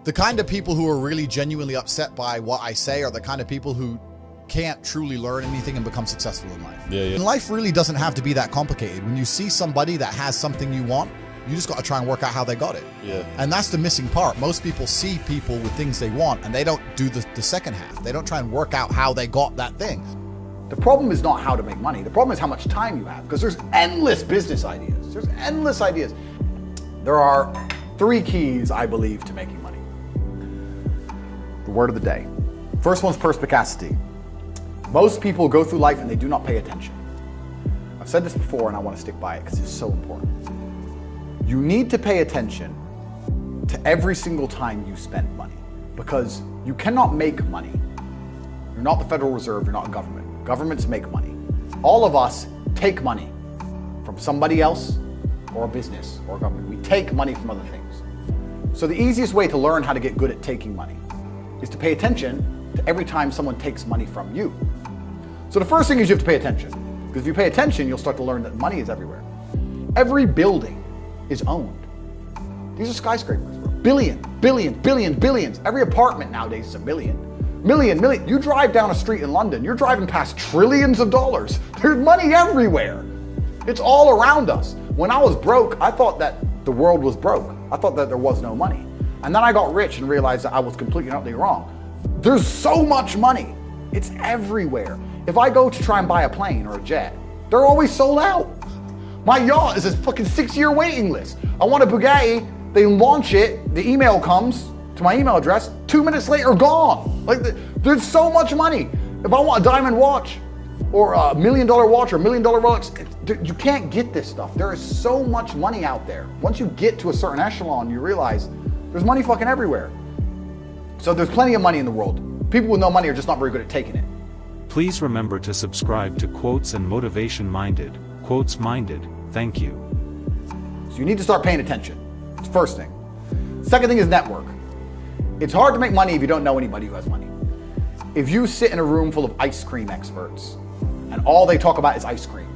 The kind of people who are really genuinely upset by what I say are the kind of people who can't truly learn anything and become successful in life. And life really doesn't have to be that complicated. When you see somebody that has something you want, you just got to try and work out how they got it. And that's the missing part. Most people see people with things they want and they don't do the second half. They don't try and work out how they got that thing. The problem is not how to make money. The problem is how much time you have, because there's endless business ideas. There's endless ideas. There are 3 keys, I believe, to making money. The word of the day. First one's perspicacity. Most people go through life and they do not pay attention. I've said this before and I want to stick by it because it's so important. You need to pay attention to every single time you spend money, because you cannot make money. You're not the Federal Reserve, you're not a government. Governments make money. All of us take money from somebody else or a business or a government. We take money from other things. So the easiest way to learn how to get good at taking money is to pay attention to every time someone takes money from you. So the first thing is you have to pay attention, because if you pay attention, you'll start to learn that money is everywhere. Every building is owned. These are skyscrapers, bro. Billions. Every apartment nowadays is a million. You drive down a street in London, you're driving past trillions of dollars. There's money everywhere. It's all around us. When I was broke, I thought that the world was broke. I thought that there was no money. And then I got rich and realized that I was completely and utterly wrong. There's so much money. It's everywhere. If I go to try and buy a plane or a jet, they're always sold out. My yacht is a fucking 6-year waiting list. I want a Bugatti, they launch it, the email comes to my email address, 2 minutes later, gone. Like, there's so much money. If I want a diamond watch or $1 million watch or $1 million Rolex, you can't get this stuff. There is so much money out there. Once you get to a certain echelon, you realize there's money fucking everywhere. So there's plenty of money in the world. People with no money are just not very good at taking it. Please remember to subscribe to Quotes and Motivation Minded. Quotes Minded, thank you. So you need to start paying attention. It's the first thing. Second thing is network. It's hard to make money if you don't know anybody who has money. If you sit in a room full of ice cream experts and all they talk about is ice cream,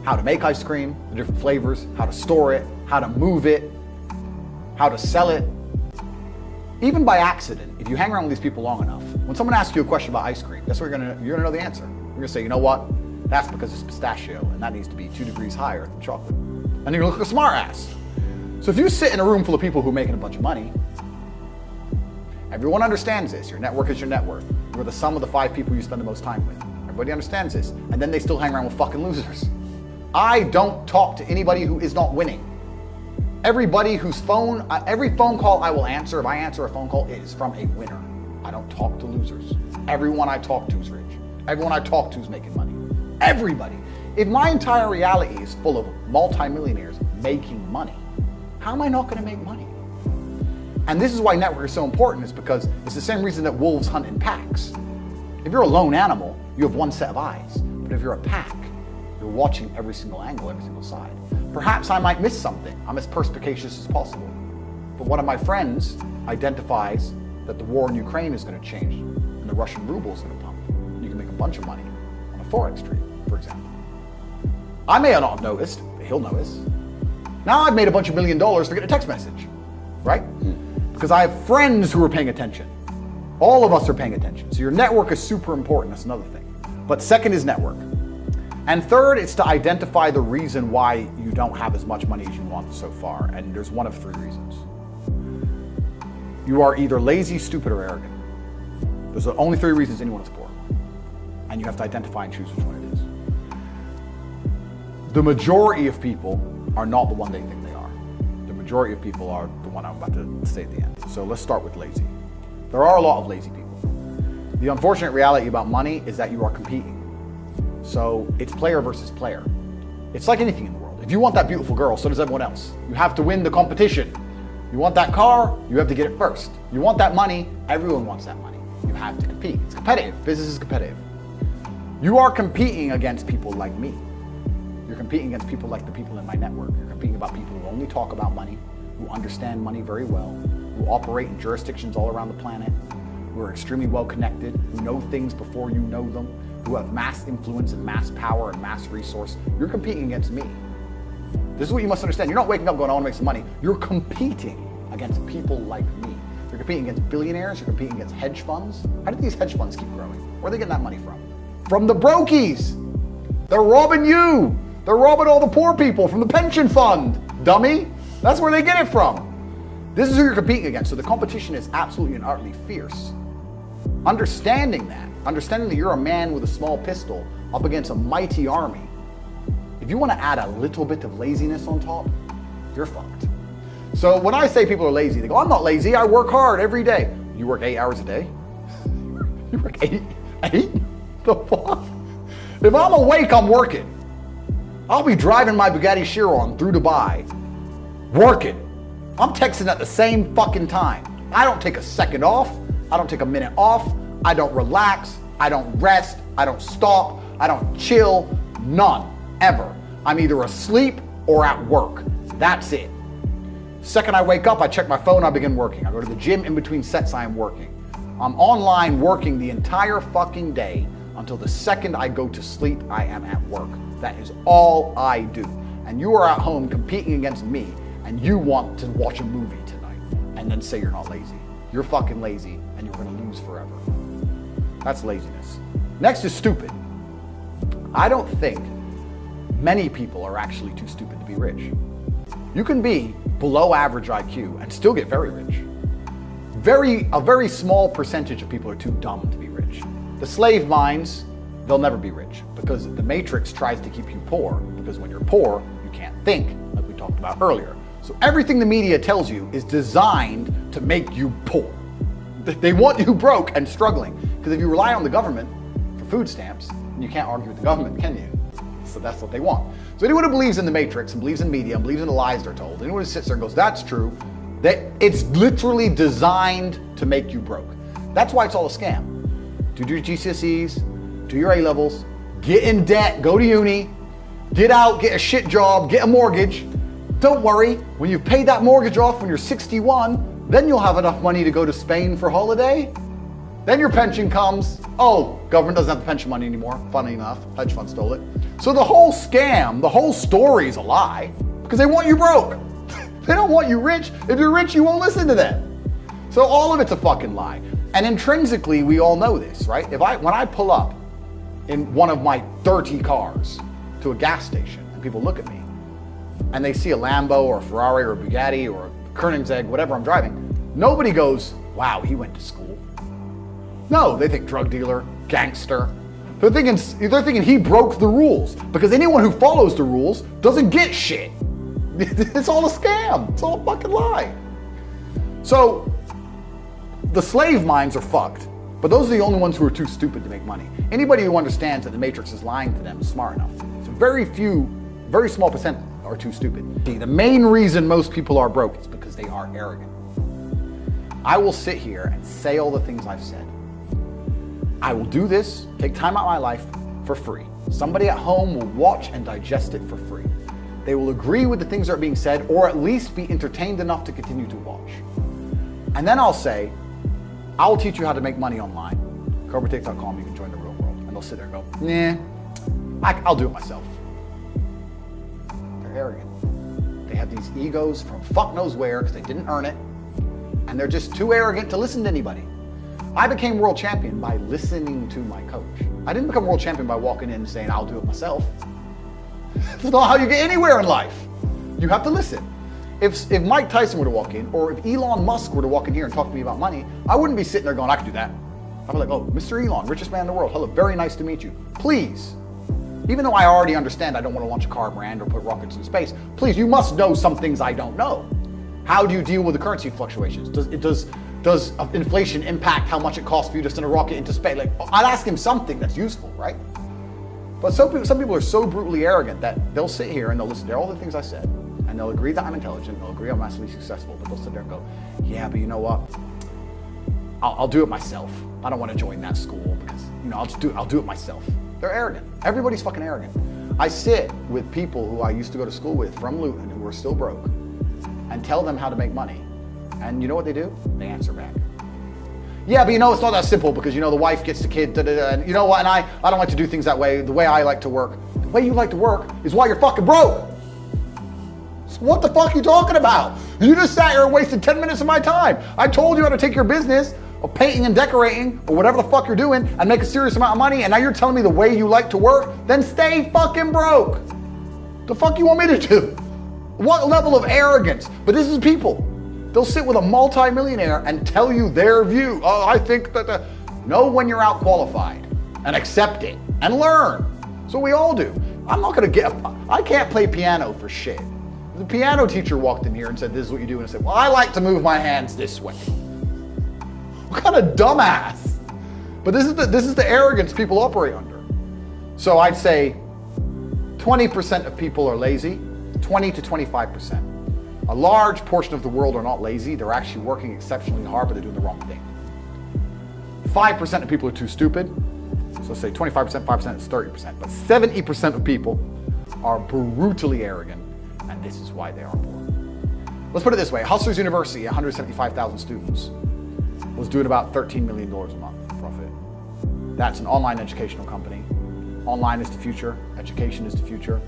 how to make ice cream, the different flavors, how to store it, how to move it, how to sell it, even by accident, if you hang around with these people long enough, when someone asks you a question about ice cream, guess what you're gonna know the answer. You're gonna say, you know what? That's because it's pistachio and that needs to be 2 degrees higher than chocolate. And you're gonna look like a smart ass. So if you sit in a room full of people who are making a bunch of money, everyone understands this. Your network is your net worth. You're the sum of the 5 people you spend the most time with. Everybody understands this. And then they still hang around with fucking losers. I don't talk to anybody who is not winning. Everybody whose phone, every phone call I will answer, if I answer a phone call, it is from a winner. I don't talk to losers. Everyone I talk to is rich. Everyone I talk to is making money. Everybody. If my entire reality is full of multimillionaires making money, how am I not going to make money? And this is why network is so important, is because it's the same reason that wolves hunt in packs. If you're a lone animal, you have one set of eyes. But if you're a pack, you're watching every single angle, every single side. Perhaps I might miss something. I'm as perspicacious as possible. But one of my friends identifies that the war in Ukraine is going to change and the Russian ruble is going to pump. You can make a bunch of money on a Forex trade, for example. I may not have noticed, but he'll notice. Now I've made a bunch of $1 million for getting a text message, right? Because I have friends who are paying attention. All of us are paying attention. So your network is super important. That's another thing. But second is network. And third, it's to identify the reason why you don't have as much money as you want so far. And there's one of 3 reasons. You are either lazy, stupid, or arrogant. Those are the only 3 reasons anyone is poor. And you have to identify and choose which one it is. The majority of people are not the one they think they are. The majority of people are the one I'm about to say at the end. So let's start with lazy. There are a lot of lazy people. The unfortunate reality about money is that you are competing. So it's player versus player. It's like anything in the world. If you want that beautiful girl, so does everyone else. You have to win the competition. You want that car, you have to get it first. You want that money, everyone wants that money. You have to compete. It's competitive. Business is competitive. You are competing against people like me. You're competing against people like the people in my network. You're competing about people who only talk about money, who understand money very well, who operate in jurisdictions all around the planet, who are extremely well connected, who know things before you know them, who have mass influence and mass power and mass resource. You're competing against me. This is what you must understand. You're not waking up going, I want to make some money. You're competing against people like me. You're competing against billionaires. You're competing against hedge funds. How do these hedge funds keep growing? Where are they getting that money from? From the brokies. They're robbing you. They're robbing all the poor people from the pension fund, dummy. That's where they get it from. This is who you're competing against. So the competition is absolutely and utterly fierce. Understanding that you're a man with a small pistol up against a mighty army, if you want to add a little bit of laziness on top, you're fucked. So when I say people are lazy, they go, I'm not lazy, I work hard every day. You work 8 hours a day? You work eight? The fuck? If I'm awake, I'm working. I'll be driving my Bugatti Chiron through Dubai, working. I'm texting at the same fucking time. I don't take a second off. I don't take a minute off. I don't relax. I don't rest. I don't stop. I don't chill. None, ever. I'm either asleep or at work. That's it. Second I wake up, I check my phone, I begin working. I go to the gym, in between sets I am working. I'm online working the entire fucking day until the second I go to sleep, I am at work. That is all I do. And you are at home competing against me, and you want to watch a movie tonight and then say you're not lazy. You're fucking lazy and you're gonna lose forever. That's laziness. Next is stupid. I don't think many people are actually too stupid to be rich. You can be below average IQ and still get very rich. A very small percentage of people are too dumb to be rich. The slave minds, they'll never be rich because the matrix tries to keep you poor, because when you're poor, you can't think, like we talked about earlier. So everything the media tells you is designed to make you poor. They want you broke and struggling, because if you rely on the government for food stamps, you can't argue with the government, can you? So that's what they want. So anyone who believes in the matrix and believes in media and believes in the lies they're told, anyone who sits there and goes, that's true, that it's literally designed to make you broke. That's why it's all a scam. Do your GCSEs, do your A-levels, get in debt, go to uni, get out, get a shit job, get a mortgage. Don't worry, when you've paid that mortgage off when you're 61, then you'll have enough money to go to Spain for holiday. Then your pension comes. Oh, government doesn't have the pension money anymore. Funny enough, hedge fund stole it. So the whole scam, the whole story is a lie because they want you broke. They don't want you rich. If you're rich, you won't listen to them. So all of it's a fucking lie. And intrinsically, we all know this, right? When I pull up in one of my 30 cars to a gas station and people look at me and they see a Lambo or a Ferrari or a Bugatti or a Koenigsegg, whatever I'm driving, nobody goes, wow, he went to school. No, they think drug dealer, gangster. They're thinking he broke the rules, because anyone who follows the rules doesn't get shit. It's all a scam. It's all a fucking lie. So the slave minds are fucked, but those are the only ones who are too stupid to make money. Anybody who understands that the matrix is lying to them is smart enough. So very small percent are too stupid. The main reason most people are broke is because they are arrogant. I will sit here and say all the things I've said. I will do this, take time out of my life for free. Somebody at home will watch and digest it for free. They will agree with the things that are being said, or at least be entertained enough to continue to watch. And then I'll say, I will teach you how to make money online. CobraTake.com, you can join the real world. And they'll sit there and go, nah, I'll do it myself. They're arrogant. They have these egos from fuck knows where because they didn't earn it. And they're just too arrogant to listen to anybody. I became world champion by listening to my coach. I didn't become world champion by walking in and saying, I'll do it myself. That's not how you get anywhere in life. You have to listen. If Mike Tyson were to walk in, or if Elon Musk were to walk in here and talk to me about money, I wouldn't be sitting there going, I can do that. I'd be like, oh, Mr. Elon, richest man in the world. Hello, very nice to meet you. Please, even though I already understand I don't want to launch a car brand or put rockets in space, please, you must know some things I don't know. How do you deal with the currency fluctuations? Does inflation impact how much it costs for you to send a rocket into space? Like, I'd ask him something that's useful, right? But some people are so brutally arrogant that they'll sit here and they'll listen to all the things I said, and they'll agree that I'm intelligent, they'll agree I'm massively successful, but they'll sit there and go, yeah, but you know what? I'll do it myself. I don't want to join that school because, I'll do it myself. They're arrogant. Everybody's fucking arrogant. I sit with people who I used to go to school with from Luton who are still broke and tell them how to make money. And you know what they do? They answer back. Yeah, but it's not that simple because, the wife gets the kid, and you know what, and I don't like to do things that way, the way I like to work. The way you like to work is why you're fucking broke. What the fuck are you talking about? You just sat here and wasted 10 minutes of my time. I told you how to take your business of painting and decorating or whatever the fuck you're doing and make a serious amount of money, and now you're telling me the way you like to work? Then stay fucking broke. The fuck you want me to do? What level of arrogance? But this is people. They'll sit with a multi-millionaire and tell you their view. Oh, I think that know when you're out qualified and accept it and learn. So we all do. I'm not gonna I can't play piano for shit. The piano teacher walked in here and said, this is what you do. And I said, well, I like to move my hands this way. What kind of dumbass? But this is the arrogance people operate under. So I'd say 20% of people are lazy, 20 to 25%. A large portion of the world are not lazy. They're actually working exceptionally hard, but they're doing the wrong thing. 5% of people are too stupid. So say 25%, 5% is 30%. But 70% of people are brutally arrogant, and this is why they are poor. Let's put it this way. Hustlers University, 175,000 students, was doing about $13 million a month profit. That's an online educational company. Online is the future. Education is the future.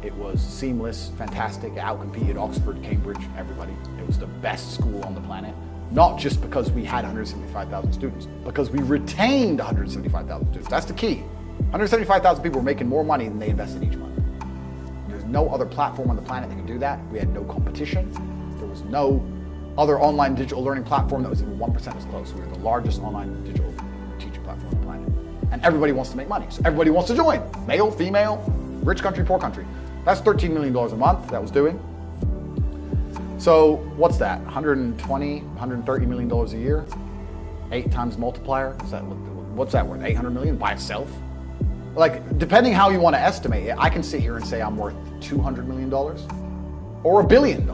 It was seamless, fantastic. It outcompeted Oxford, Cambridge, everybody. It was the best school on the planet. Not just because we had 175,000 students, because we retained 175,000 students. That's the key. 175,000 people were making more money than they invested each month. There's no other platform on the planet that can do that. We had no competition. There was no other online digital learning platform that was even 1% as close. We were the largest online digital teaching platform on the planet. And everybody wants to make money, so everybody wants to join. Male, female, rich country, poor country. That's $13 million a month that was doing. So what's that? 120, $130 million a year? 8 times multiplier? What's that worth? 800 million by itself? Like, depending how you want to estimate it, I can sit here and say I'm worth $200 million or $1 billion.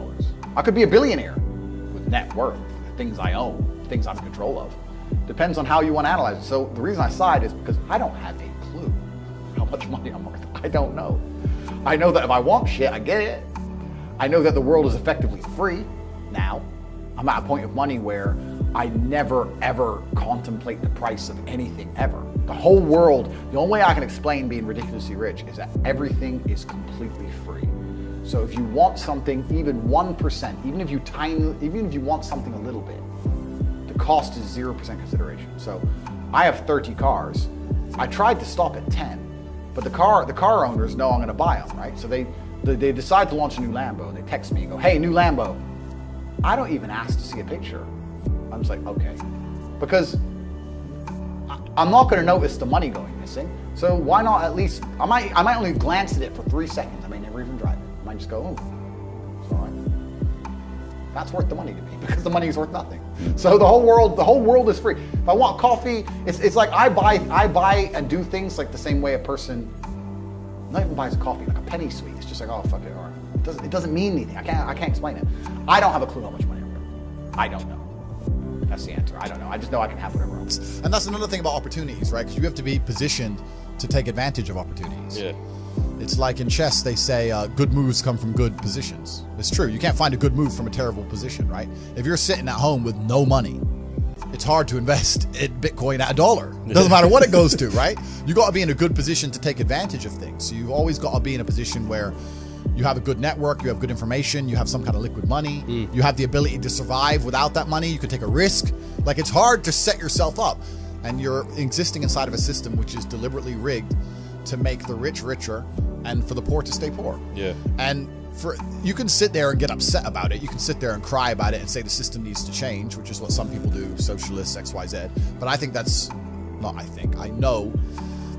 I could be a billionaire with net worth, things I own, things I'm in control of. Depends on how you want to analyze it. So the reason I sighed is because I don't have a clue how much money I'm worth. I don't know. I know that if I want shit, I get it. I know that the world is effectively free now. I'm at a point of money where I never, ever contemplate the price of anything, ever. The whole world, the only way I can explain being ridiculously rich is that everything is completely free. So if you want something, even 1%, even if you want something a little bit, the cost is 0% consideration. So I have 30 cars. I tried to stop at 10, but the car owners know I'm going to buy them, right? So they decide to launch a new Lambo, and they text me and go, hey, new Lambo. I don't even ask to see a picture. I'm just like, okay. Because I'm not going to notice the money going missing. So why not at least, I might only glance at it for 3 seconds. I may never even drive it. I might just go, oh, it's all right. That's worth the money to me because the money is worth nothing. So the whole world is free. If I want coffee, it's like I buy and do things like the same way a person not even buys a coffee, like a penny sweet. It's just like, oh, fuck it, all right. It doesn't mean anything. I can't explain it. I don't have a clue how much money I'm worth. I don't know. That's the answer. I don't know. I just know I can have whatever else. And that's another thing about opportunities, right? Because you have to be positioned to take advantage of opportunities. Yeah. It's like in chess, they say good moves come from good positions. It's true. You can't find a good move from a terrible position, right? If you're sitting at home with no money, it's hard to invest in Bitcoin at $1. It doesn't matter what it goes to, right? You got to be in a good position to take advantage of things. So you've always got to be in a position where you have a good network, you have good information, you have some kind of liquid money, you have the ability to survive without that money, you can take a risk. Like, it's hard to set yourself up, and you're existing inside of a system which is deliberately rigged to make the rich richer and for the poor to stay poor. Yeah. And you can sit there and get upset about it. You can sit there and cry about it and say the system needs to change, which is what some people do, socialists, XYZ. But I think I know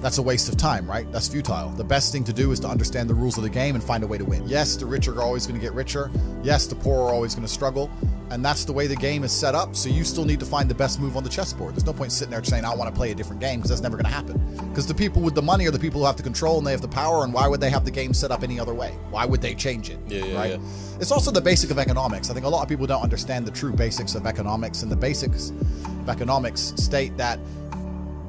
that's a waste of time, right? That's futile. The best thing to do is to understand the rules of the game and find a way to win. Yes, the rich are always going to get richer. Yes, the poor are always going to struggle. And that's the way the game is set up. So you still need to find the best move on the chessboard. There's no point sitting there saying, I want to play a different game, because that's never going to happen. Because the people with the money are the people who have the control and they have the power. And why would they have the game set up any other way? Why would they change it? Right? Yeah. It's also the basic of economics. I think a lot of people don't understand the true basics of economics. And the basics of economics state that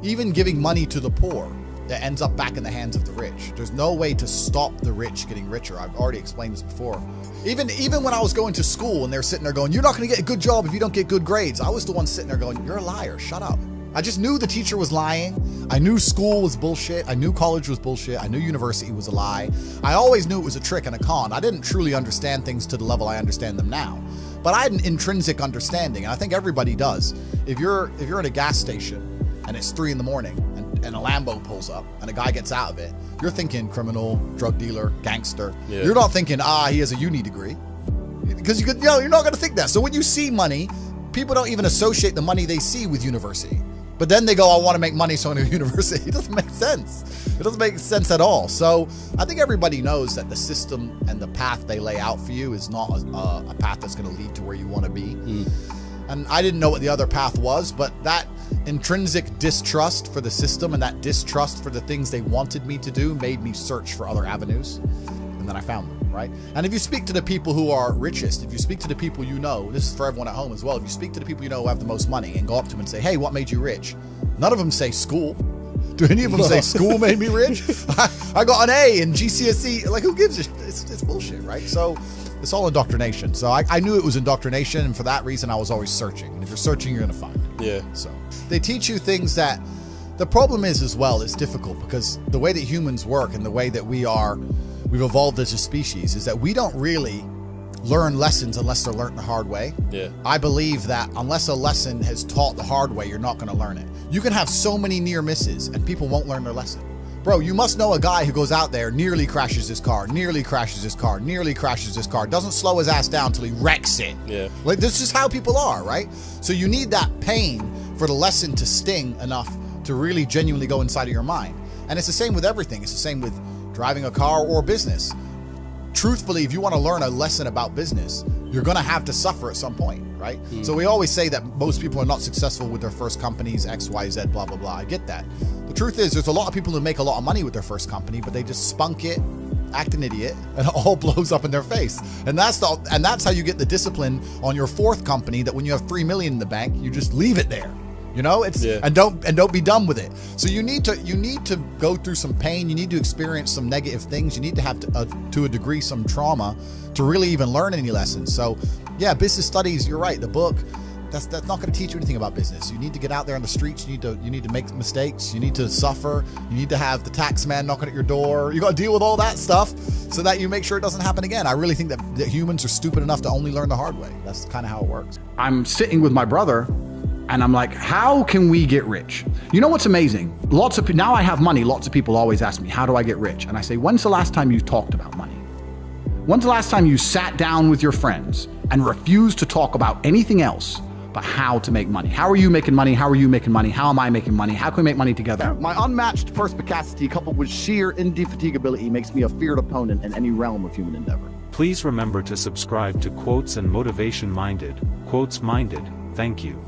even giving money to the poor, it ends up back in the hands of the rich. There's no way to stop the rich getting richer. I've already explained this before. Even when I was going to school and they're sitting there going, you're not going to get a good job if you don't get good grades. I was the one sitting there going, you're a liar. Shut up. I just knew the teacher was lying. I knew school was bullshit. I knew college was bullshit. I knew university was a lie. I always knew it was a trick and a con. I didn't truly understand things to the level I understand them now. But I had an intrinsic understanding, and I think everybody does. If you're in a gas station and it's 3 in the morning and a Lambo pulls up and a guy gets out of it, you're thinking criminal, drug dealer, gangster. Yeah. You're not thinking, he has a uni degree. Because you're not going to think that. So when you see money, people don't even associate the money they see with university. But then they go, I want to make money, so I'm going to university. It doesn't make sense. It doesn't make sense at all. So I think everybody knows that the system and the path they lay out for you is not a path that's going to lead to where you want to be. And I didn't know what the other path was, but that intrinsic distrust for the system and that distrust for the things they wanted me to do made me search for other avenues. And then I found them, right? And if you speak to the people who are richest, if you speak to the people you know, this is for everyone at home as well, if you speak to the people you know who have the most money and go up to them and say, hey, what made you rich? None of them say school. Do any of them say school made me rich? I got an A in GCSE. Like, who gives a shit? It's bullshit, right? So it's all indoctrination. So I knew it was indoctrination, and for that reason, I was always searching. And if you're searching, you're going to find. Yeah. So they teach you things that, the problem is as well, it's difficult because the way that humans work and the way that we've evolved as a species is that we don't really learn lessons unless they're learned the hard way. Yeah. I believe that unless a lesson has taught the hard way, you're not going to learn it. You can have so many near misses and people won't learn their lesson. Bro, you must know a guy who goes out there, nearly crashes his car, nearly crashes his car, nearly crashes his car, doesn't slow his ass down until he wrecks it. Yeah. Like, this is how people are, right? So you need that pain for the lesson to sting enough to really genuinely go inside of your mind. And it's the same with everything. It's the same with driving a car or business. Truthfully, if you want to learn a lesson about business, you're going to have to suffer at some point, right? So we always say that most people are not successful with their first companies, X, Y, Z, blah, blah, blah. I get that. The truth is there's a lot of people who make a lot of money with their first company, but they just spunk it, act an idiot, and it all blows up in their face. And that's how you get the discipline on your fourth company, that when you have $3 million in the bank, you just leave it there. You know, and don't be done with it. So you need to go through some pain. You need to experience some negative things. You need to have to a degree some trauma to really even learn any lessons. So yeah, business studies, you're right. The book, that's not going to teach you anything about business. You need to get out there on the streets. You need to make mistakes. You need to suffer. You need to have the tax man knocking at your door. You got to deal with all that stuff so that you make sure it doesn't happen again. I really think that humans are stupid enough to only learn the hard way. That's kind of how it works. I'm sitting with my brother and I'm like, how can we get rich? You know what's amazing? Now I have money. Lots of people always ask me, how do I get rich? And I say, when's the last time you talked about money? When's the last time you sat down with your friends and refused to talk about anything else but how to make money? How are you making money? How are you making money? How am I making money? How can we make money together? My unmatched perspicacity coupled with sheer indefatigability makes me a feared opponent in any realm of human endeavor. Please remember to subscribe to Quotes and Motivation Minded. Quotes Minded. Thank you.